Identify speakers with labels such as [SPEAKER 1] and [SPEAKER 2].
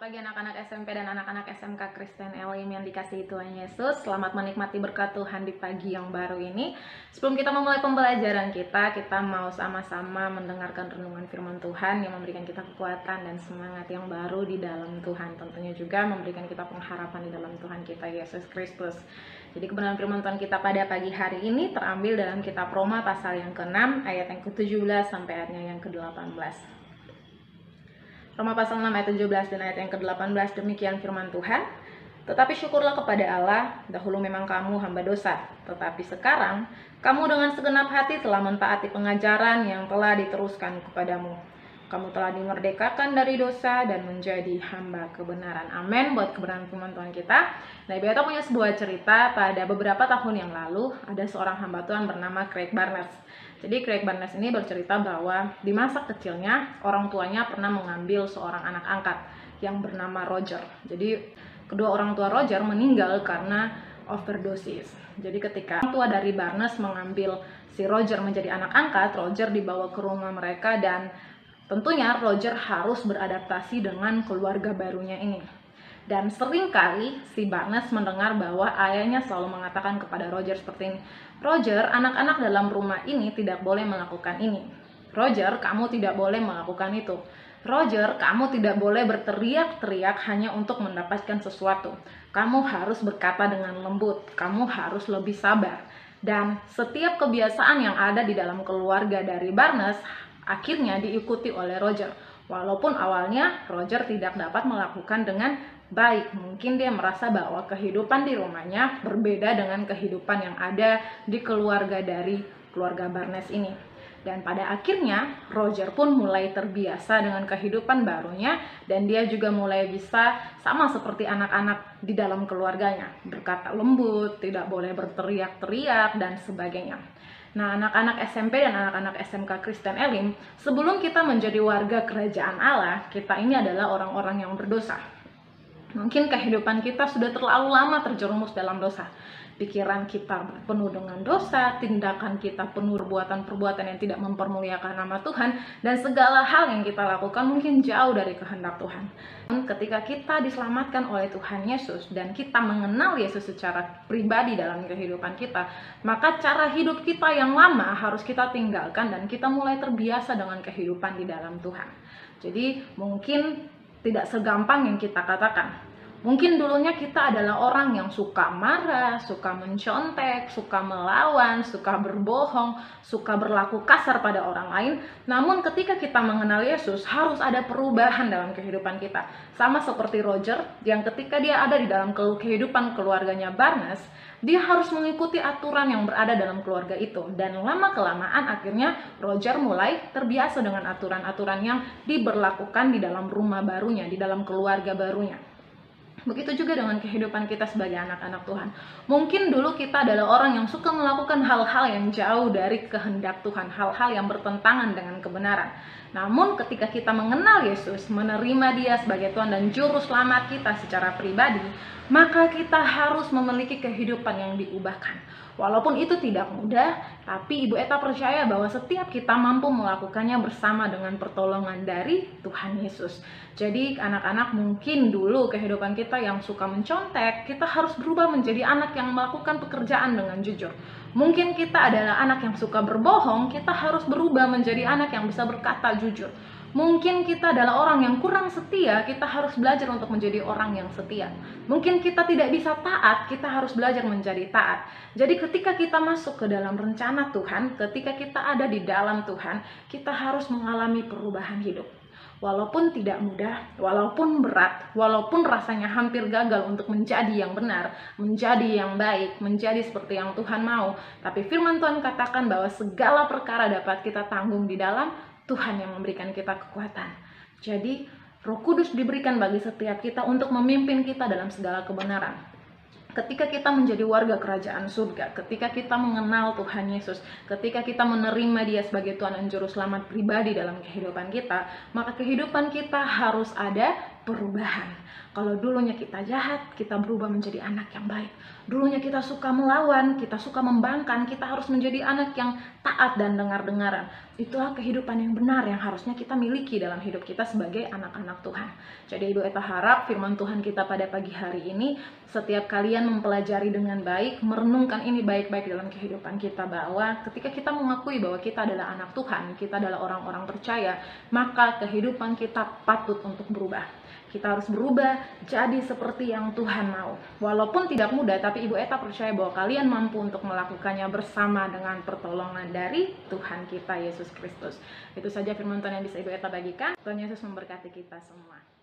[SPEAKER 1] pagi anak-anak SMP dan anak-anak SMK Kristen Elim yang dikasihi Tuhan Yesus. Selamat menikmati berkat Tuhan di pagi yang baru ini. Sebelum kita memulai pembelajaran kita mau sama-sama mendengarkan renungan firman Tuhan yang memberikan kita kekuatan dan semangat yang baru di dalam Tuhan. Tentunya juga memberikan kita pengharapan di dalam Tuhan kita Yesus Kristus. Jadi kebenaran firman Tuhan kita pada pagi hari ini terambil dalam kitab Roma pasal yang ke-6 ayat yang ke-17 sampai ayatnya yang ke-18. Roma pasal 6 ayat 17 dan ayat yang ke-18, demikian firman Tuhan. Tetapi syukurlah kepada Allah, dahulu memang kamu hamba dosa, tetapi sekarang kamu dengan segenap hati telah mentaati pengajaran yang telah diteruskan kepadamu. Kamu telah dimerdekakan dari dosa dan menjadi hamba kebenaran. Amin buat kebenaran firman Tuhan kita. Nah, Ibu Eta punya sebuah cerita pada beberapa tahun yang lalu, ada seorang hamba Tuhan bernama Craig Barnes. Jadi Craig Barnes ini bercerita bahwa di masa kecilnya orang tuanya pernah mengambil seorang anak angkat yang bernama Roger. Jadi kedua orang tua Roger meninggal karena overdosis. Jadi ketika orang tua dari Barnes mengambil si Roger menjadi anak angkat, Roger dibawa ke rumah mereka dan tentunya Roger harus beradaptasi dengan keluarga barunya ini. Dan seringkali si Barnes mendengar bahwa ayahnya selalu mengatakan kepada Roger seperti ini, Roger, anak-anak dalam rumah ini tidak boleh melakukan ini. Roger, kamu tidak boleh melakukan itu. Roger, kamu tidak boleh berteriak-teriak hanya untuk mendapatkan sesuatu. Kamu harus berkata dengan lembut, kamu harus lebih sabar. Dan setiap kebiasaan yang ada di dalam keluarga dari Barnes akhirnya diikuti oleh Roger. Walaupun awalnya Roger tidak dapat melakukan dengan baik, mungkin dia merasa bahwa kehidupan di rumahnya berbeda dengan kehidupan yang ada di keluarga dari keluarga Barnes ini. Dan pada akhirnya Roger pun mulai terbiasa dengan kehidupan barunya dan dia juga mulai bisa sama seperti anak-anak di dalam keluarganya, berkata lembut, tidak boleh berteriak-teriak dan sebagainya. Nah, anak-anak SMP dan anak-anak SMK Kristen Elim, sebelum kita menjadi warga kerajaan Allah, kita ini adalah orang-orang yang berdosa. Mungkin kehidupan kita sudah terlalu lama terjerumus dalam dosa. Pikiran kita penuh dengan dosa, tindakan kita penuh perbuatan-perbuatan yang tidak mempermuliakan nama Tuhan, dan segala hal yang kita lakukan mungkin jauh dari kehendak Tuhan. Ketika kita diselamatkan oleh Tuhan Yesus dan kita mengenal Yesus secara pribadi dalam kehidupan kita, maka cara hidup kita yang lama harus kita tinggalkan dan kita mulai terbiasa dengan kehidupan di dalam Tuhan. Jadi mungkin tidak segampang yang kita katakan. Mungkin dulunya kita adalah orang yang suka marah, suka mencontek, suka melawan, suka berbohong, suka berlaku kasar pada orang lain. Namun ketika kita mengenal Yesus, harus ada perubahan dalam kehidupan kita. Sama seperti Roger, yang ketika dia ada di dalam kehidupan keluarganya Barnes, dia harus mengikuti aturan yang berada dalam keluarga itu. Dan lama-kelamaan akhirnya Roger mulai terbiasa dengan aturan-aturan yang diberlakukan di dalam rumah barunya, di dalam keluarga barunya. Begitu juga dengan kehidupan kita sebagai anak-anak Tuhan. Mungkin dulu kita adalah orang yang suka melakukan hal-hal yang jauh dari kehendak Tuhan, hal-hal yang bertentangan dengan kebenaran. Namun ketika kita mengenal Yesus, menerima Dia sebagai Tuhan dan Juru Selamat kita secara pribadi, maka kita harus memiliki kehidupan yang diubahkan. Walaupun itu tidak mudah, tapi Ibu Eta percaya bahwa setiap kita mampu melakukannya bersama dengan pertolongan dari Tuhan Yesus. Jadi anak-anak, mungkin dulu kehidupan kita yang suka mencontek, kita harus berubah menjadi anak yang melakukan pekerjaan dengan jujur. Mungkin kita adalah anak yang suka berbohong, kita harus berubah menjadi anak yang bisa berkata jujur. Mungkin kita adalah orang yang kurang setia, kita harus belajar untuk menjadi orang yang setia. Mungkin kita tidak bisa taat, kita harus belajar menjadi taat. Jadi ketika kita masuk ke dalam rencana Tuhan, ketika kita ada di dalam Tuhan, kita harus mengalami perubahan hidup. Walaupun tidak mudah, walaupun berat, walaupun rasanya hampir gagal untuk menjadi yang benar, menjadi yang baik, menjadi seperti yang Tuhan mau, tapi firman Tuhan katakan bahwa segala perkara dapat kita tanggung di dalam Tuhan yang memberikan kita kekuatan. Jadi Roh Kudus diberikan bagi setiap kita untuk memimpin kita dalam segala kebenaran. Ketika kita menjadi warga kerajaan surga, ketika kita mengenal Tuhan Yesus, ketika kita menerima Dia sebagai Tuhan dan Juru Selamat pribadi dalam kehidupan kita, maka kehidupan kita harus ada perubahan. Kalau dulunya kita jahat, kita berubah menjadi anak yang baik. Dulunya kita suka melawan, kita suka membangkang, kita harus menjadi anak yang taat dan dengar-dengaran. Itulah kehidupan yang benar yang harusnya kita miliki dalam hidup kita sebagai anak-anak Tuhan. Jadi Ibu Eta harap firman Tuhan kita pada pagi hari ini, setiap kalian mempelajari dengan baik, merenungkan ini baik-baik dalam kehidupan kita, bahwa ketika kita mengakui bahwa kita adalah anak Tuhan, kita adalah orang-orang percaya, maka kehidupan kita patut untuk berubah. Kita harus berubah jadi seperti yang Tuhan mau. Walaupun tidak mudah, tapi Ibu Eta percaya bahwa kalian mampu untuk melakukannya bersama dengan pertolongan dari Tuhan kita Yesus Kristus. Itu saja firman Tuhan yang bisa Ibu Eta bagikan. Tuhan Yesus memberkati kita semua.